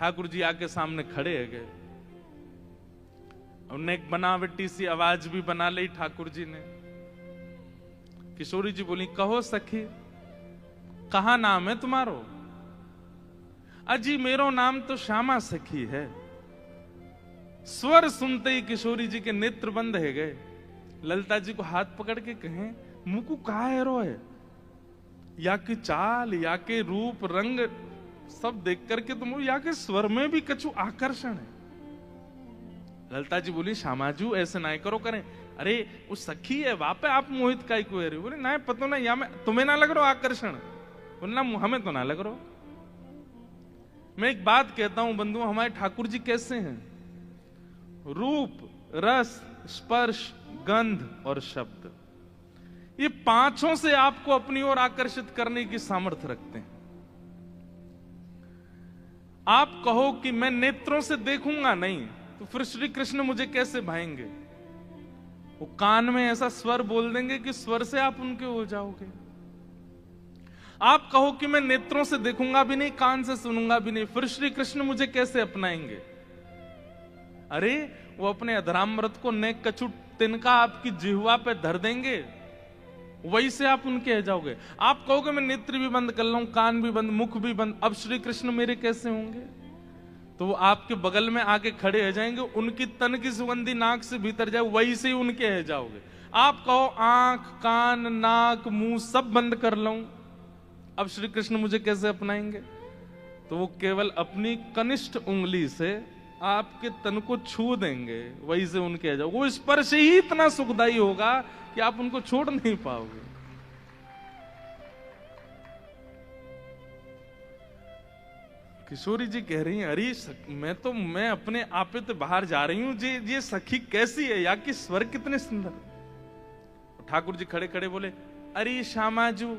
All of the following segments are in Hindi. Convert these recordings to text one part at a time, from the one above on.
ठाकुर जी आके सामने खड़े है गए। उन्हें एक बनावटी सी आवाज भी बना ली ठाकुर जी ने। किशोरी जी बोली, कहो सखी कहा नाम है तुम्हारो? अजी मेरो नाम तो श्यामा सखी है। स्वर सुनते ही किशोरी जी के नेत्र बंद है गए। ललिता जी को हाथ पकड़ के कहें, मुकु कहा है रो है? या कि चाल या के रूप रंग सब देख करके तुम या के स्वर में भी कछु आकर्षण है। ललिता जी बोली, श्यामाजू ऐसे ना करो करें। अरे वो सखी है वापे आप मोहित का को है। बोले ना पतो ना या मैं तुम्हें ना लग रहा आकर्षण? बोलना हमें तो ना लग रहा। मैं एक बात कहता हूं बंधु, हमारे ठाकुर जी कैसे हैं? रूप, रस, स्पर्श, गंध और शब्द, ये पांचों से आपको अपनी ओर आकर्षित करने की सामर्थ्य रखते हैं। आप कहो कि मैं नेत्रों से देखूंगा नहीं, तो फिर श्री कृष्ण मुझे कैसे भाएंगे? वो कान में ऐसा स्वर बोल देंगे कि स्वर से आप उनके हो जाओगे। आप कहो कि मैं नेत्रों से देखूंगा भी नहीं, कान से सुनूंगा भी नहीं, फिर श्री कृष्ण मुझे कैसे अपनाएंगे? अरे वो अपने अधरामृत को नेक कछु तिनका आपकी जिह्वा पे धर देंगे, वही से आप उनके हो जाओगे। आप कहोगे मैं नेत्र भी बंद कर लूं, कान भी बंद, मुख भी बंद, अब श्री कृष्ण मेरे कैसे होंगे? तो वो आपके बगल में आके खड़े हो जाएंगे, उनकी तन की सुगंधी नाक से भीतर जाए, वही से ही उनके हो जाओगे। आप कहो आंख, कान, नाक, मुंह सब बंद कर लूं, अब श्री कृष्ण मुझे कैसे अपनाएंगे? तो वो केवल अपनी कनिष्ठ उंगली से आपके तन को छू देंगे, वही से उनके आ जाओगे। वो स्पर्श ही इतना सुखदायी होगा कि आप उनको छोड़ नहीं पाओगे। किशोरी जी कह रही हैं, अरे मैं अपने आप पे तो बाहर जा रही हूं, ये सखी कैसी है या कि स्वर कितने सुंदर। ठाकुर जी खड़े खड़े बोले, अरे श्यामाजू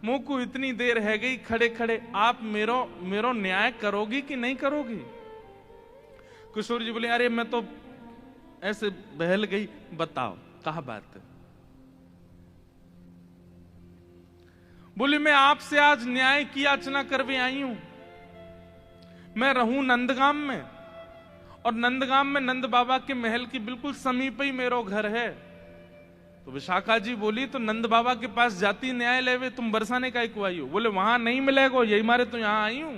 मोको इतनी देर है गई खड़े खड़े, आप मेरो न्याय करोगी कि नहीं करोगी? किशोरी जी बोले, अरे मैं तो ऐसे बहल गई, बताओ कहा बात है? बोली, मैं आपसे आज न्याय की याचना करवे आई हूं। मैं रहूं नंदगाम में, और नंदगाम में नंद बाबा के महल की बिल्कुल समीप ही मेरा घर है। तो विशाखा जी बोली, तो नंद बाबा के पास जाती न्याय लेवे, तुम बरसाने का को आई हो? बोले वहां नहीं मिलेगा, यही मारे तो यहां आई हूं।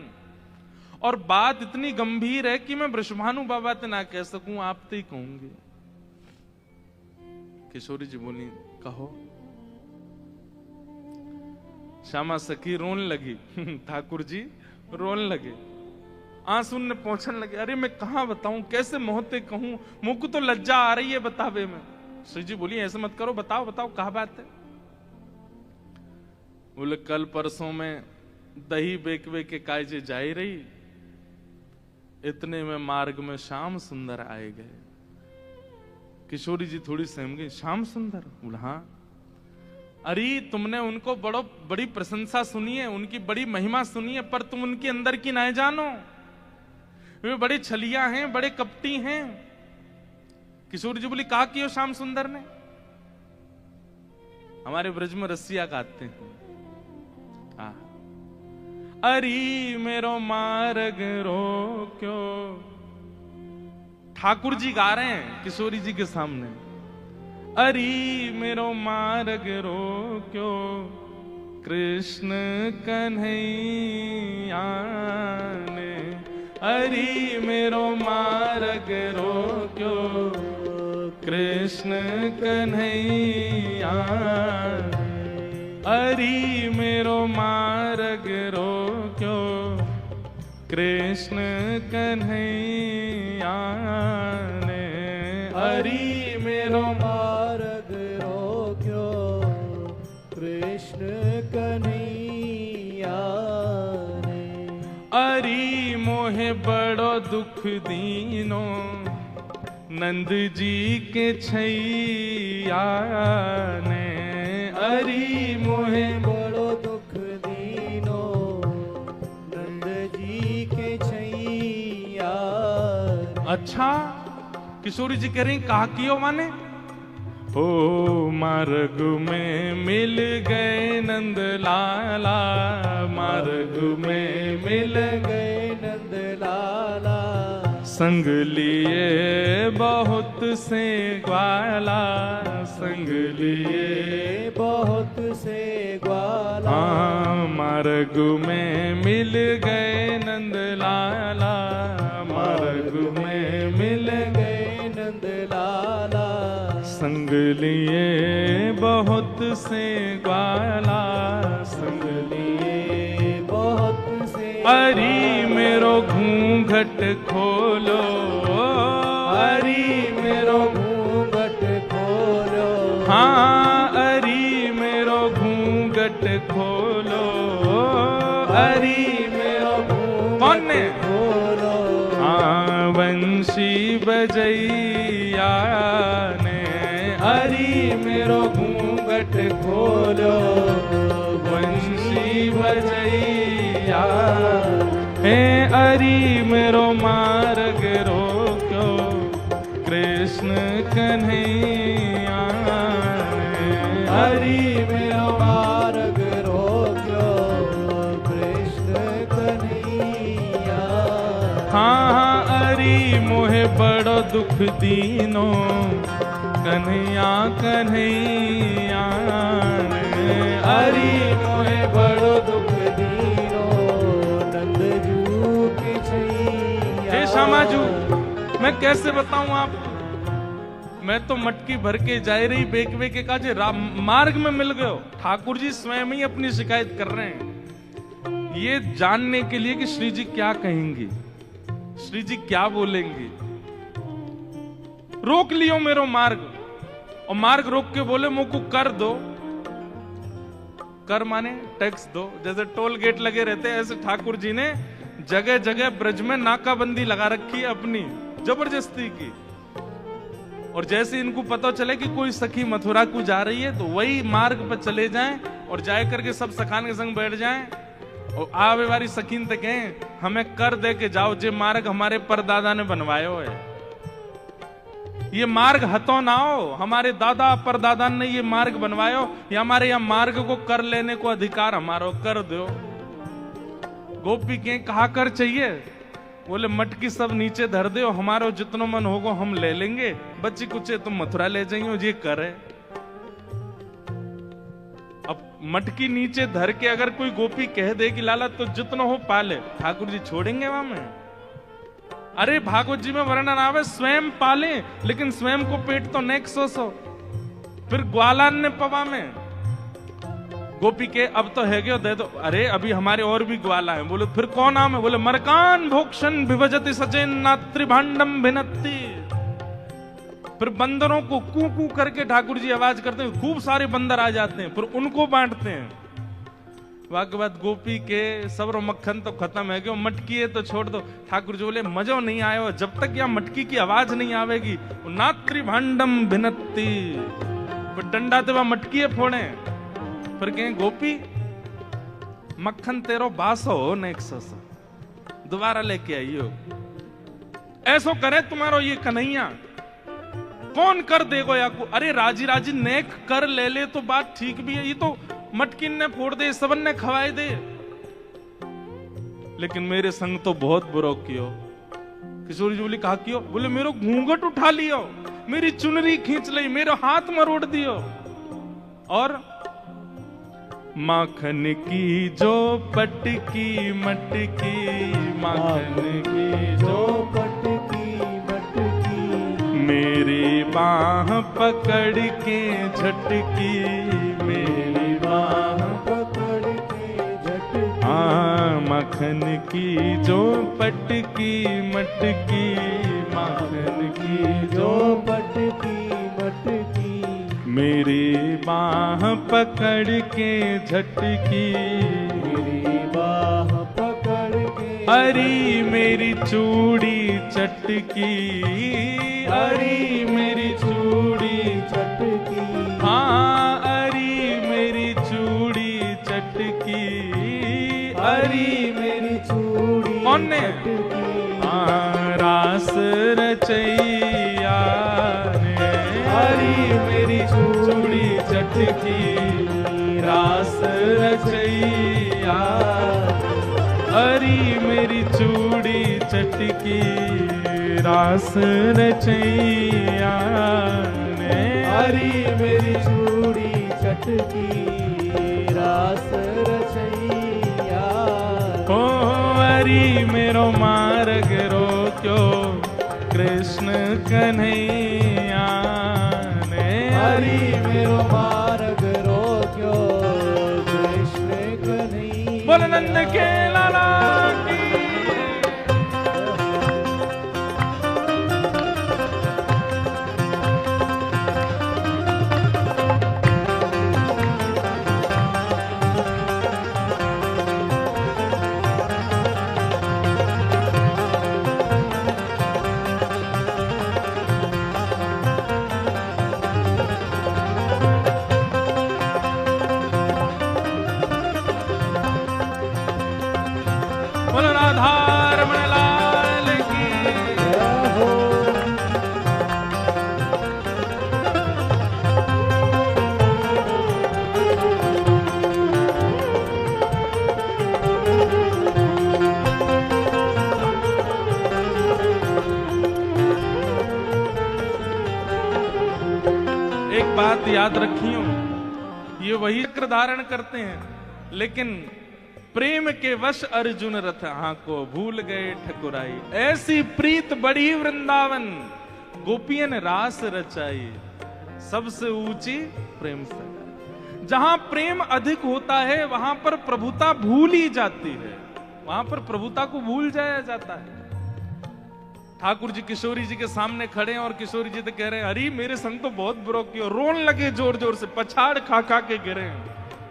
और बात इतनी गंभीर है कि मैं वृषभानु बाबा ते ना कह सकूं, आप ते ही कहूंगी। किशोरी जी बोली, कहो। श्यामा सखी रोने लगी। ठाकुर जी रोने लगे, आंसू ने पहुंचने लगे। अरे मैं कहां बताऊं, कैसे मोहते कहूं, मुझको तो लज्जा आ रही है बतावे में। श्री जी बोली, ऐसे मत करो, बताओ बताओ कहा बात है? बोले, कल परसों में दही बेकवे के कायजे जा ही रही, इतने में मार्ग में श्याम सुंदर आए गए। किशोरी जी थोड़ी सहम गई, श्याम सुंदर? बोला हाँ। अरे तुमने उनको बड़ी प्रशंसा सुनी है, उनकी बड़ी महिमा सुनी है, पर तुम उनके अंदर की ना जानो, वे बड़े छलिया हैं, बड़े कपटी हैं। किशोरी जी बोली, कहा कि श्याम सुंदर ने? हमारे ब्रज में रसिया गाते हैं, अरी मेरो मार्ग रोक्यो। ठाकुर जी गा रहे हैं किशोरी जी के सामने, अरी मेरो मार्ग रोक्यो, कृष्ण कन्हैया ने। अरी मेरो मार्ग रोक्यो, कृष्ण कन्हैया। अरी मेरो मार्ग रोक्यो, कृष्ण कन्हैया ने। अरी मेरो मार्ग रोक्यो, कृष्ण कन्हैया ने। अरी मोहे बड़ो दुख दीनो, नंद जी के छैया ने। अरी मोहे बड़ो दुख दीनो, नंद जी के छैया। अच्छा, किशोरी जी कह रही कहा कियो माने? हो मार्ग में मिल गए नंद लाला, मार्ग में मिल गए नंद लाला। संग लिए बहुत से ग्वाला, संग लिए बहुत से ग्वाला, मार्ग में मिल गए नंद लाला, मार्ग में मिल गए नंद लाला, संग लिए बहुत से ग्वाला, संग लिए बहुत से अरी मेरो घूंघट खोलो, अरी मेरो घूंघट खोलो, हाँ अरी मेरो घूंघट खोलो, अरी मेरो कौन ने खोलो, हाँ बंशी बजैया ने, अरी मेरो घूंघट खोलो, बंशी बजैया हे अरी मेरो मार्ग रोक्यो, कृष्ण कन्हैया हरि मेरो मार्ग रोक्यो, कृष्ण कन्हैया, हाँ हाँ अरी मोहे बड़ो दुख दीनो, कन्हैया कन्हैया हरि मोहे बड़ो दुख दीनो, नंद जू की छैया। हे श्यामाजू, मैं कैसे बताऊं आपको, मैं तो मटकी भर के जा रही बेकवे के काजे मार्ग में मिल गए हो। ठाकुर जी स्वयं ही अपनी शिकायत कर रहे हैं, ये जानने के लिए कि श्री जी क्या कहेंगी, श्री जी क्या बोलेंगी। रोक लियो मेरो मार्ग, और मार्ग रोक के बोले मुझको कर दो। कर माने टैक्स दो, जैसे टोल गेट लगे रहते हैं ऐसे ठाकुर जी ने जगह जगह ब्रज में नाकाबंदी लगा रखी है अपनी जबरदस्ती की। और जैसे इनको पता चले कि कोई सखी मथुरा को जा रही है तो वही मार्ग पर चले जाएं और जाए करके सब सखान के संग बैठ जाएं और आवे वाली सखीन तक कहें हमें कर दे के जाओ, जे मार्ग हमारे परदादा ने बनवायो है। ये मार्ग हतो ना हो, हमारे दादा परदादा ने ये मार्ग बनवायो, या हमारे यहाँ मार्ग को कर लेने को अधिकार हमारो, कर दो। गोपी के कहा कर चाहिए, बोले मटकी सब नीचे धर दे, हमारो जितनो मन होगो हम ले लेंगे, बच्ची कुछ तुम मथुरा ले जाइयो, ये करे। अब मटकी नीचे धर के अगर कोई गोपी कह दे कि लाला तो जितनो हो पाले, ठाकुर जी छोड़ेंगे वहां में? अरे भागवत जी में वर्णन आवे स्वयं पाले, लेकिन स्वयं को पेट तो नेक सो फिर ग्वाला ने पवा में गोपी के अब तो है क्या दे दो। अरे अभी हमारे और भी ग्वाला है। बोले फिर कौन नाम है? बोले मरकान भोक्षण विभजति सचेन नात्री भांडम भिनत्ति। फिर बंदरों को कू कू करके ठाकुर जी आवाज करते हैं, खूब सारे बंदर आ जाते हैं, फिर उनको बांटते हैं। वाके बाद गोपी के सब्र मक्खन तो खत्म है, क्यों मटकी है तो छोड़ दो। ठाकुर जी बोले मजो नहीं आयो, जब तक यहाँ मटकी की आवाज नहीं आवेगी नात्री भांडम भिनत्ति। फिर डंडा ते वह मटकी है फोड़े, फिर कहें गोपी मक्खन तेरो बासो हो नेक्सो दोबारा लेके आइयो। ऐसो करे तुम्हारो ये कन्हैया, कौन कर देगो या को? अरे राजी राजी नेक कर ले ले तो बात ठीक भी है, ये तो मटकिन ने फोड़ दे, सबन ने खवाए दे, लेकिन मेरे संग तो बहुत बुरो कियो। किशोरी जी बोली कहा कियो? बोले मेरो घूंघट उठा लियो, मेरी चुनरी खींच ली, मेरे हाथ मरोड़ दियो, और माखन की जो पटकी मटकी, माखन की जो पटकी मटकी, मेरी बाह पकड़ के झटकी, मेरी बाह पकड़ के झटकी। माखन की जो पटकी मटकी, माखन की जो पटकी मटकी, मेरी बाह पकड़ के झटकी, मेरी बाह पकड़ के। अरी मेरी चूड़ी चटकी, अरी मेरी चूड़ी चटकी, हाँ अरी मेरी चूड़ी चटकी, अरी मेरी चूड़ी कौन ने? चटकी। रास रचैया ने, हरी मेरी चूड़ी चटकी, रास रचैया, अरी मेरी चूड़ी चटकी, रास रचैया ने। हरी मेरी चूड़ी चटकी रास रचैया। ओ हरि मेरो मार्ग रोक्यो कृष्ण कन्हैया ने। हरी मेरो मार्ग रोक्यो कृष्ण कन्हैया। बोल नंद के लाला की। बोलो राधा रमण लाल की। एक बात याद रखियो, ये वही चक्र धारण करते हैं, लेकिन प्रेम के वश अर्जुन रथ को भूल गए ठकुराई। ऐसी प्रीत बड़ी वृंदावन गोपियन रास रचाई। सबसे ऊंची प्रेम से। जहां प्रेम अधिक होता है वहां पर प्रभुता भूल ही जाती है, वहां पर प्रभुता को भूल जाया जाता है। ठाकुर जी किशोरी जी के सामने खड़े हैं और किशोरी जी तो कह रहे हैं अरे मेरे संग तो बहुत बुरा किया, रोन लगे जोर जोर से, पछाड़ खा खा के गिरे हैं।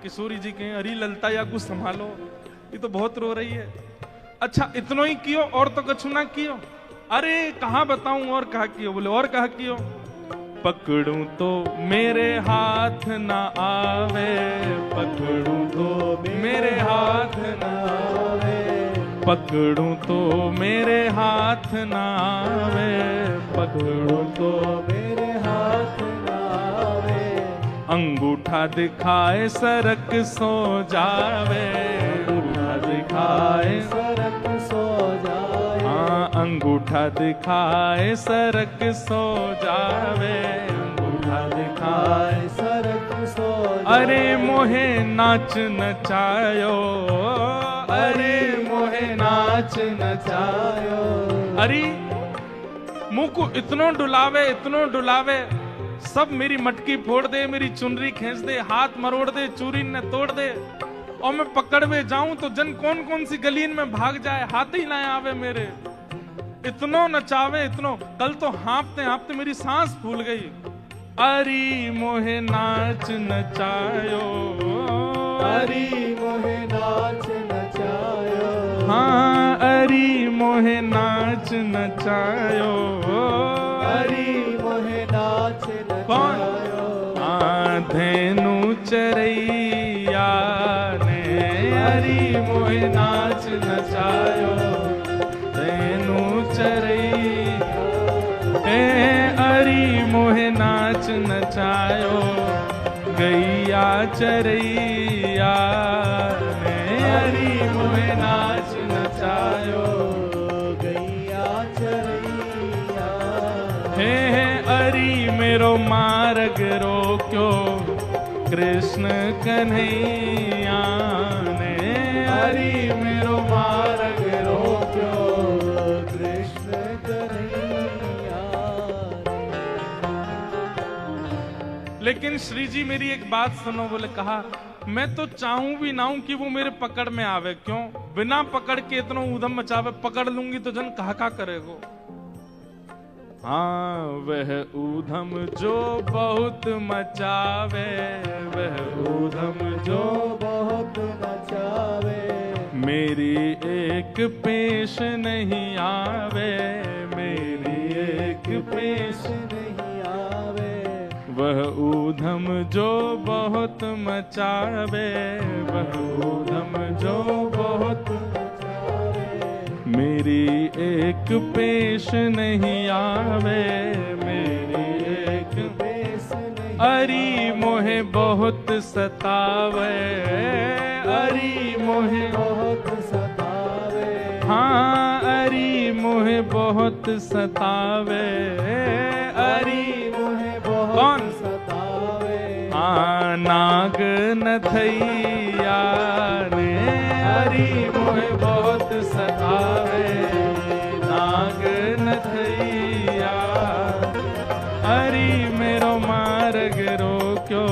किशोरी जी कहें अरे ललता या कुछ संभालो, ये तो बहुत रो रही है। अच्छा इतनो ही कियो और तो कछु ना कियो? अरे कहाँ बताऊं और कहा कियो? बोले और कहा कियो? पकड़ूं तो मेरे हाथ ना आवे, पकड़ूं तो मेरे हाथ ना आवे, पकड़ूं तो मेरे हाथ ना आवे, पकड़ूं तो मेरे हाथ ना आवे। अंगूठा दिखाए सरक सो जावे, अंगूठा दिखाए सरक सो जाए। हाँ अंगूठा दिखाए सरक सो जावे, अंगूठा दिखाए सरक सो जाए। अरे मोहे नाच नचायो, अरे मोहे नाच नचायो। अरे मुंह को इतनो डुलावे, इतनो डुलावे, सब मेरी मटकी फोड़ दे, मेरी चुनरी खींच दे, हाथ मरोड़ दे, चूरी न तोड़ दे, और मैं पकड़ में जाऊं तो जन कौन कौन सी गलीन में भाग जाए, हाथ ही ना आवे मेरे। इतनो नचावे इतनो, कल तो हाँपते हाँपते मेरी सांस फूल गई। अरे मोहे नाच नचायो, अरे मोहे नाच नचायो। हाँ अरे मोहे नाच नचायो, अरे मोहे नाच नचायो। धेनु चरैया ने, अरे मोहे नाच नचायो, धेनु चरैया अरे मोहे नाच नचायो, गैया चरैया ने, अरे मोहे नाच नचायो, गैया चरैया। हे अरे मेरो मार्ग रोक्यो कृष्ण कन्हैया ने, अरे मेरो मार्ग रोक्यो कृष्ण कन्हैया। लेकिन श्री जी मेरी एक बात सुनो। बोले कहा मैं तो चाहूं भी ना हूं कि वो मेरे पकड़ में आवे, क्यों? बिना पकड़ के इतना ऊधम मचावे, पकड़ लूंगी तो जन कहा करेगो। हाँ वह ऊधम जो बहुत मचावे, वह ऊधम जो बहुत मचावे। मेरी एक पेश नहीं आवे, मेरी एक पेश नहीं आवे। वह ऊधम जो बहुत मचावे, वह ऊधम जो बहुत मेरी एक पेश नहीं आवे, मेरी एक पेश नहीं। अरे मोहे बहुत सतावे, अरे मोहे बहुत सतावे। हाँ अरी मोहे बहुत सतावे, अरी मोहे बहुत कौन? सतावे, नाग नथैया ने, अरी मोहे बहुत सतावे, नाग नथैया। अरी मेरो मार्ग रोक्यो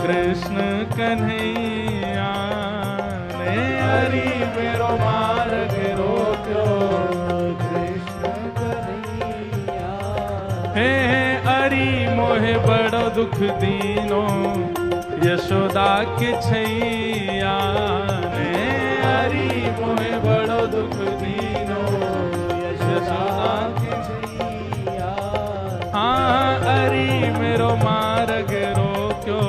कृष्ण कन्हैया ने, अरी मेरो मार्ग रोक्यो कृष्ण कन्हैया। हे अरी मोहे बड़ो दुख दीनो यशोदा के छैया ने, अरी मोहे बड़ो दुख दीनो यशोदा के छैया। हाँ अरी मेरो मार्ग रोक्यो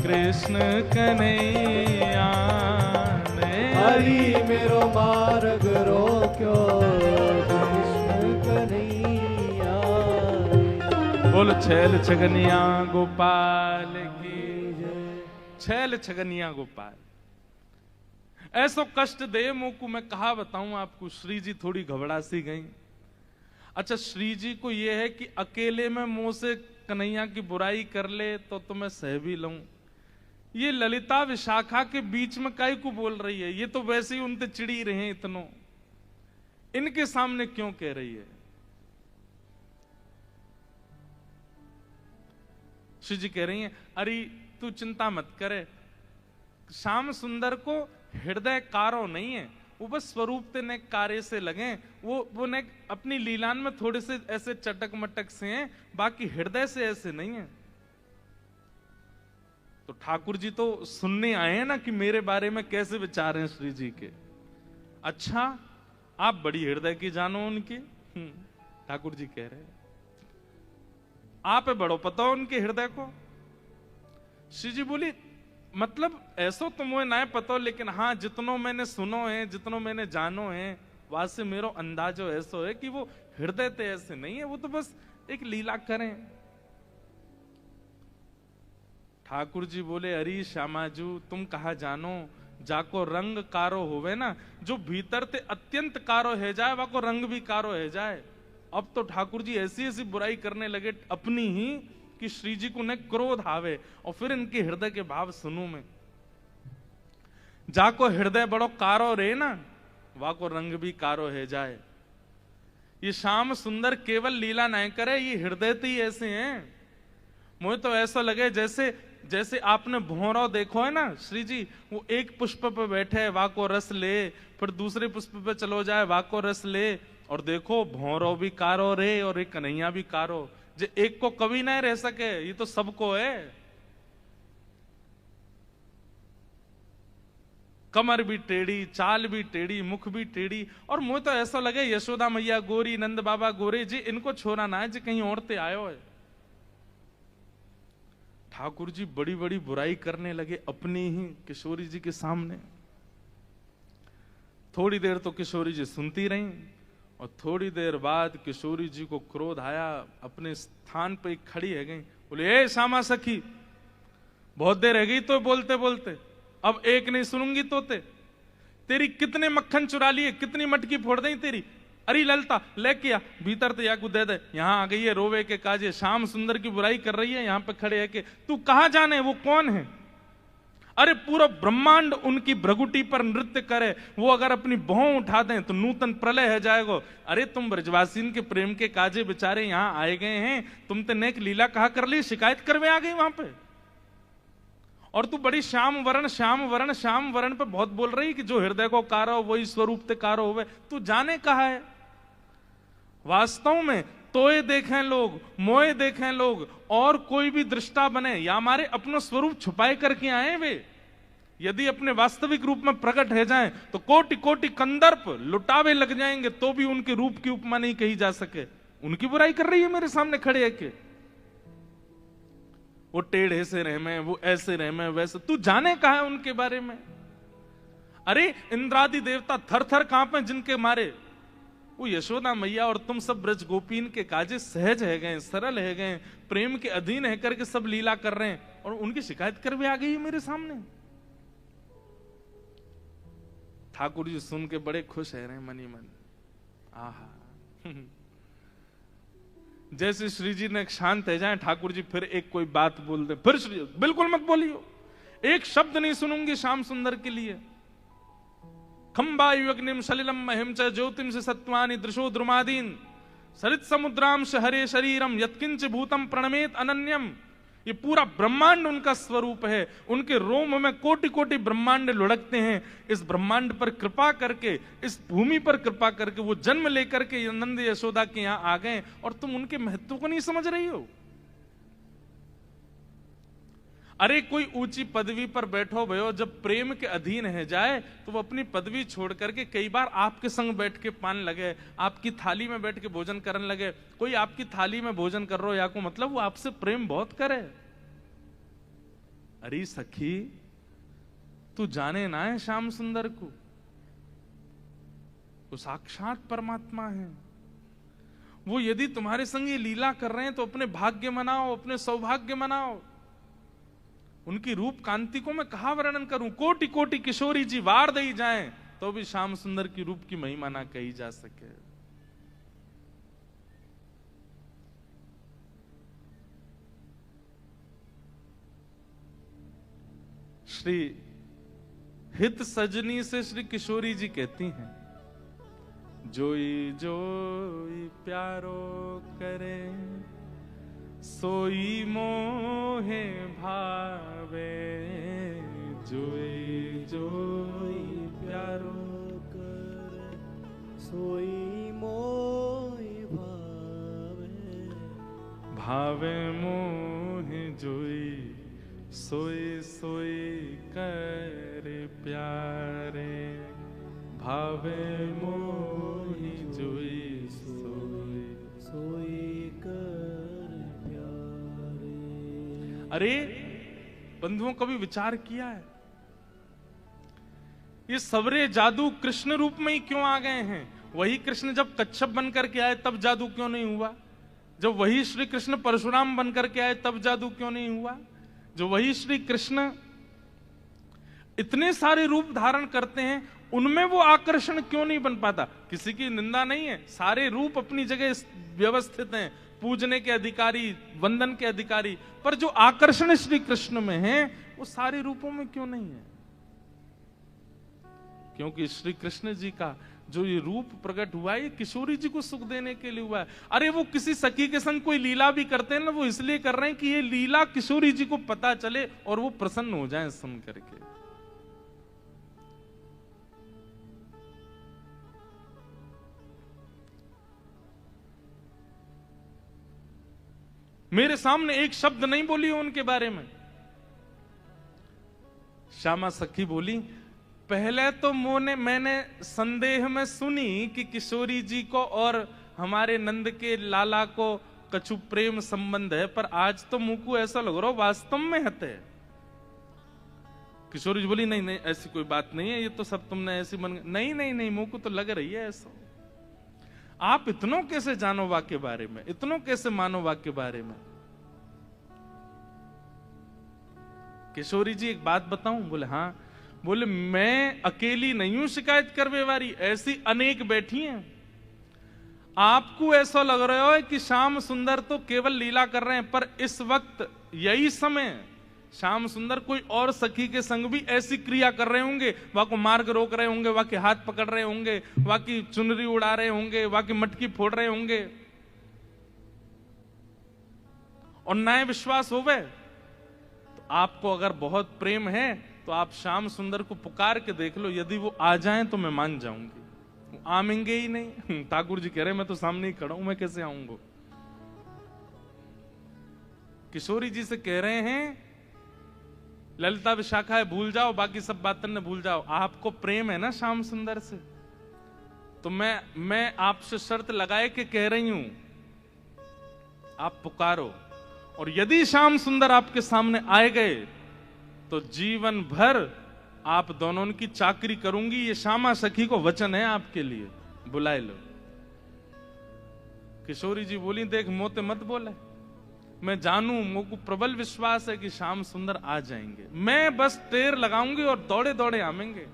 कृष्ण कन्हैया ने, हरि मेरो मार्ग रोक्यो कृष्ण कन्हैया। बोल छैल छगनिया गोपाल की, छैल छगनिया गोपाल। ऐसो कष्ट दे मुझको, मैं कहा बताऊं आपको। श्री जी थोड़ी घबरा सी गई। अच्छा, श्री जी को यह है कि अकेले में मुंह से कन्हैया की बुराई कर ले तो मैं सह भी लूं। ये ललिता विशाखा के बीच में काहे को बोल रही है? ये तो वैसे ही उनसे चिड़ी रहे इतनो, इनके सामने क्यों कह रही है? श्री जी कह रही हैं, अरे तू चिंता मत करे, श्याम सुंदर को हृदय कारो नहीं है, वो बस स्वरूप ते ने कार्य से लगे, वो ने अपनी लीलान में थोड़े से ऐसे चटक मटक से हैं, बाकी हृदय से ऐसे नहीं है। तो ठाकुर जी तो सुनने आए हैं ना कि मेरे बारे में कैसे विचार हैं श्री जी के। अच्छा, आप बड़ी हृदय की जानो उनकी। ठाकुर जी कह रहे हैं, आप बड़ो पता हो उनके हृदय को। श्री जी बोली, मतलब ऐसो तो मुझे ना पता हो, लेकिन हाँ जितनो मैंने सुनो है, जितनो मैंने जानो है, वहां से मेरो अंदाजो ऐसो है कि वो हृदय ते ऐसे नहीं है, वो तो बस एक लीला करें। ठाकुर जी बोले, अरे श्यामाजू तुम कहा जानो, जाको रंग कारो होवे ना, जो भीतर ते अत्यंत कारो है जाए, वाको रंग भी कारो है जाए। अब तो ठाकुर जी ऐसी ऐसी बुराई करने लगे अपनी ही कि श्री जी को न क्रोध आवे। और फिर इनके हृदय के भाव सुनू मैं। जाको हृदय बड़ो कारो रे ना, वाको रंग भी कारो है जाए। ये श्याम सुंदर केवल लीला नहीं करे, ये हृदय तो ही ऐसे हैं। मुझे तो ऐसा लगे जैसे आपने भौरा देखो है ना, श्री जी वो एक पुष्प पे बैठे, वाको रस ले, फिर दूसरे पुष्प पे चलो जाए, वाको रस ले, और देखो भौरो भी कारो रे और एक कन्हैया भी कारो। जे एक को कभी नहीं रह सके, ये तो सबको है। कमर भी टेढ़ी, चाल भी टेढ़ी, मुख भी टेढ़ी। और मुझे तो ऐसा लगे यशोदा मैया गोरी, नंद बाबा गोरे जी, इनको छोड़ा ना है जी कहीं और ते आयो है। ठाकुर जी बड़ी बड़ी बुराई करने लगे अपनी ही किशोरी जी के सामने। थोड़ी देर तो किशोरी जी सुनती रहीं, और थोड़ी देर बाद किशोरी जी को क्रोध आया, अपने स्थान पे खड़ी है गई, बोले, ए श्यामा सखी, बहुत देर है गई तो बोलते बोलते, अब एक नहीं सुनूंगी तो तेरी कितने मक्खन चुरा लिए, कितनी मटकी फोड़ दें तेरी। अरे ललता लेके आ, भीतर तो या को दे दे, यहाँ आ गई है रोवे के काजे, श्याम सुंदर की बुराई कर रही है, यहाँ पे खड़े है के तू कहाँ जाने, वो कौन है? अरे पूरा ब्रह्मांड उनकी भ्रगुटी पर नृत्य करे, वो अगर अपनी भौं उठा दें तो नूतन प्रलय है जाएगा। अरे तुम ब्रजवासीन के प्रेम के काजे बेचारे यहाँ आए गए हैं, तुम तो नेक लीला कहा कर ली, शिकायत करवे आ गई वहां पे। और तू बड़ी श्याम वरण श्याम वरण श्याम वरण पे बहुत बोल रही कि जो हृदय को कारो वही स्वरूप ते कारो होवे। तू जाने कहा है? वास्तव में तोए देखें लोग, मोए देखें लोग, और कोई भी दृष्टा बने या हमारे अपना स्वरूप छुपाए करके आए वे, यदि अपने वास्तविक रूप में प्रकट हो जाएं तो कोटि कोटि कंदर्प लुटावे लग जाएंगे, तो भी उनके रूप की उपमा नहीं कही जा सके। उनकी बुराई कर रही है मेरे सामने खड़े है के वो टेढ़े से रह में, वो ऐसे रह में, वैसे। तू जाने कहा है उनके बारे में? अरे इंद्रादि देवता थर थर कांपे जिनके मारे, वो यशोदा मैया और तुम सब ब्रज गोपीन के काजे सहज है गए, सरल है गए, प्रेम के अधीन है करके सब लीला कर रहे हैं, और उनकी शिकायत कर भी आ गई मेरे सामने। ठाकुर जी सुन के बड़े खुश है रहे मनी मन। आहा जैसे श्री जी ने शांत है जाए, ठाकुर जी फिर एक कोई बात बोल दे, फिर श्री बिल्कुल मत बोलियो, एक शब्द नहीं सुनूंगी श्याम सुंदर के लिए। खंबायु अग्निम सलिलम महिम च ज्योतिम से सत्वानि दृशो द्रुमादीन सरित समुद्राम हरे शरीरम यत्किंच भूतम प्रणमेत अनन्यम। ये पूरा ब्रह्मांड उनका स्वरूप है, उनके रोम में कोटि कोटि ब्रह्मांड लुढ़कते हैं। इस ब्रह्मांड पर कृपा करके, इस भूमि पर कृपा करके वो जन्म लेकर के नंद यशोदा के यहां आ गए और तुम उनके महत्व को नहीं समझ रही हो। अरे कोई ऊंची पदवी पर बैठो भयो, जब प्रेम के अधीन है जाए तो वो अपनी पदवी छोड़ करके कई बार आपके संग बैठ के पान लगे, आपकी थाली में बैठ के भोजन करने लगे। कोई आपकी थाली में भोजन कर रहा हो या को मतलब वो आपसे प्रेम बहुत करे। अरे सखी तू जाने ना है श्याम सुंदर को, वो साक्षात परमात्मा है। वो यदि तुम्हारे संग ये लीला कर रहे हैं तो अपने भाग्य मनाओ, अपने सौभाग्य मनाओ। उनकी रूप कांति को मैं कहा वर्णन करूं, कोटि कोटि किशोरी जी वार दई जाएं तो भी श्याम सुंदर की रूप की महिमा ना कही जा सके। श्री हित सजनी से श्री किशोरी जी कहती हैं, जोई जोई प्यारो करे सोई मोहे भावे, जोई जोई प्यारो करे सोई मोहि भावे, भावे मोहे जोई सोई सोई करे प्यारे, भावे मोहि जोई सोई सोई कर प्यारे। अरे बंधुओं कभी विचार किया है ये सवरे जादू कृष्ण रूप में ही क्यों आ गए हैं? वही कृष्ण जब कच्छप बनकर के आए तब जादू क्यों नहीं हुआ? जब वही श्री कृष्ण परशुराम बनकर के आए तब जादू क्यों नहीं हुआ? जो वही श्री कृष्ण इतने सारे रूप धारण करते हैं उनमें वो आकर्षण क्यों नहीं बन पाता? किसी की निंदा नहीं है, सारे रूप अपनी जगह व्यवस्थित हैं, पूजने के अधिकारी, वंदन के अधिकारी, पर जो आकर्षण श्री कृष्ण में है वो सारे रूपों में क्यों नहीं है? क्योंकि श्री कृष्ण जी का जो ये रूप प्रकट हुआ है ये किशोरी जी को सुख देने के लिए हुआ है। अरे वो किसी सखी के संग कोई लीला भी करते हैं ना, वो इसलिए कर रहे हैं कि ये लीला किशोरी जी को पता चले और वो प्रसन्न हो जाएं सुन करके। मेरे सामने एक शब्द नहीं बोली उनके बारे में। श्यामा सखी बोली, पहले तो मैंने संदेह में सुनी कि किशोरी जी को और हमारे नंद के लाला को कछु प्रेम संबंध है, पर आज तो मुंह को ऐसा लग रहा हो वास्तव में हते। किशोरी जी बोली, नहीं नहीं ऐसी कोई बात नहीं है, ये तो सब तुमने ऐसी मन नहीं नहीं नहीं मुंह को तो लग रही है ऐसा। आप इतनों कैसे जानो वाक्य के बारे में, इतनों कैसे मानो वाक्य के बारे में? किशोरी जी एक बात बताऊं? बोले हाँ। बोले मैं अकेली नहीं हूं शिकायत करवे वाली, ऐसी अनेक बैठी हैं। आपको ऐसा लग रहा है कि श्याम सुंदर तो केवल लीला कर रहे हैं, पर इस वक्त यही समय श्याम सुंदर कोई और सखी के संग भी ऐसी क्रिया कर रहे होंगे। वहां को मार्ग रोक रहे होंगे, वहां के हाथ पकड़ रहे होंगे, वहां की चुनरी उड़ा रहे होंगे, वहां की मटकी फोड़ रहे होंगे। और न्याय विश्वास होवे तो आपको अगर बहुत प्रेम है तो आप श्याम सुंदर को पुकार के देख लो, यदि वो आ जाएं तो मैं मान जाऊंगी। वो आमेंगे ही नहीं। ठाकुर जी कह रहे मैं तो सामने ही खड़ा हूं, मैं कैसे आऊंगा? किशोरी जी से कह रहे हैं ललिता विशाखा है भूल जाओ, बाकी सब बातें न भूल जाओ। आपको प्रेम है ना श्याम सुंदर से, तो मैं आपसे शर्त लगाए के कह रही हूं, आप पुकारो। और यदि श्याम सुंदर आपके सामने आए गए तो जीवन भर आप दोनों की चाकरी करूंगी। ये श्यामा सखी को वचन है आपके लिए, बुलाए लो। किशोरी जी बोली, देख मोते मत बोले, मैं जानू, मुझको प्रबल विश्वास है कि श्याम सुंदर आ जाएंगे। मैं बस टेर लगाऊंगी और दौड़े दौड़े आवेंगे।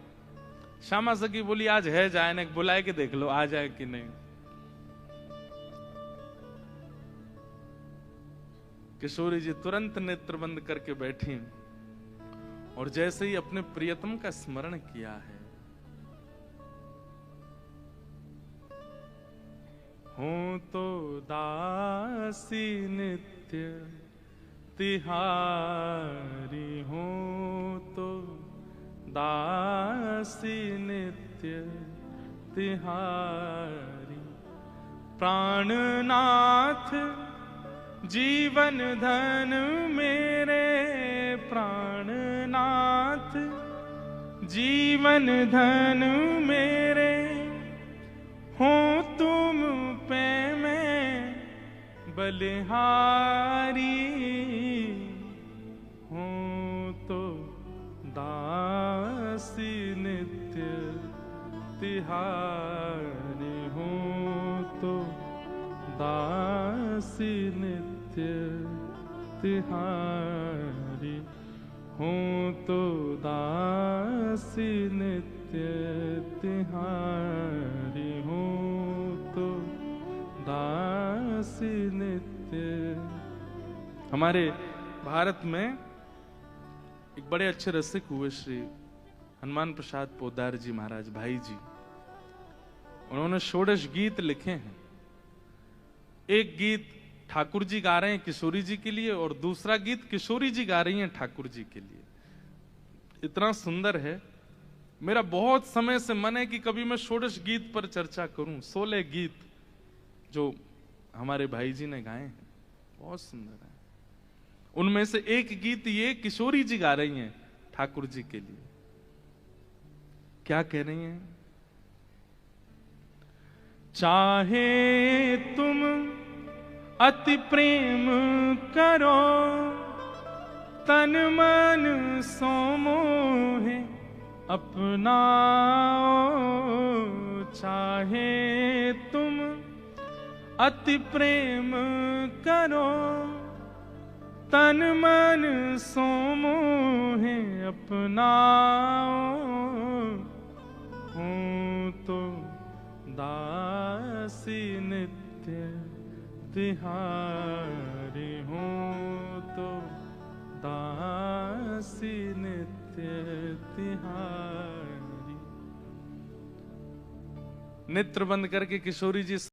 श्यामा सखी बोली, आज है जाए ना, बुलाए के देख लो आ जाए कि नहीं। किशोरी जी तुरंत नेत्र बंद करके बैठी और जैसे ही अपने प्रियतम का स्मरण किया है, हूं तो दासी नित्य तिहारी, हूं तो दासी नित्य तिहारी। प्राणनाथ जीवन धन मेरे, प्राणनाथ जीवन धन मेरे, हो तुम पे मैं बलिहारी, हो तो दासी नित्य तिहारी, हो तो दासी नित्य तिहारी, हो तो दासी नित्य तिहारी, हो तो दासी नित्य। हमारे भारत में एक बड़े अच्छे रसिक हुए श्री हनुमान प्रसाद पोद्दार जी महाराज भाई जी। उन्होंने 16 गीत लिखे हैं। एक गीत ठाकुर जी गा रहे हैं किशोरी जी के लिए और दूसरा गीत किशोरी जी गा रही हैं ठाकुर जी के लिए। इतना सुंदर है। मेरा बहुत समय से मन है कि कभी मैं 16 गीत पर चर्चा करूं। 16 गीत जो हमारे भाई जी ने गाए हैं बहुत सुंदर है। उनमें से एक गीत ये किशोरी जी गा रही हैं ठाकुर जी के लिए। क्या कह रही हैं? चाहे तुम अति प्रेम करो, तन मन सो मोहे अपनाओ। चाहे तुम अति प्रेम करो, तन मन सो मोहे अपनाओ। हूं तो दासी नित्य तिहारी, हूं तो दासी नित्य तिहारी। नेत्र बंद करके किशोरी जी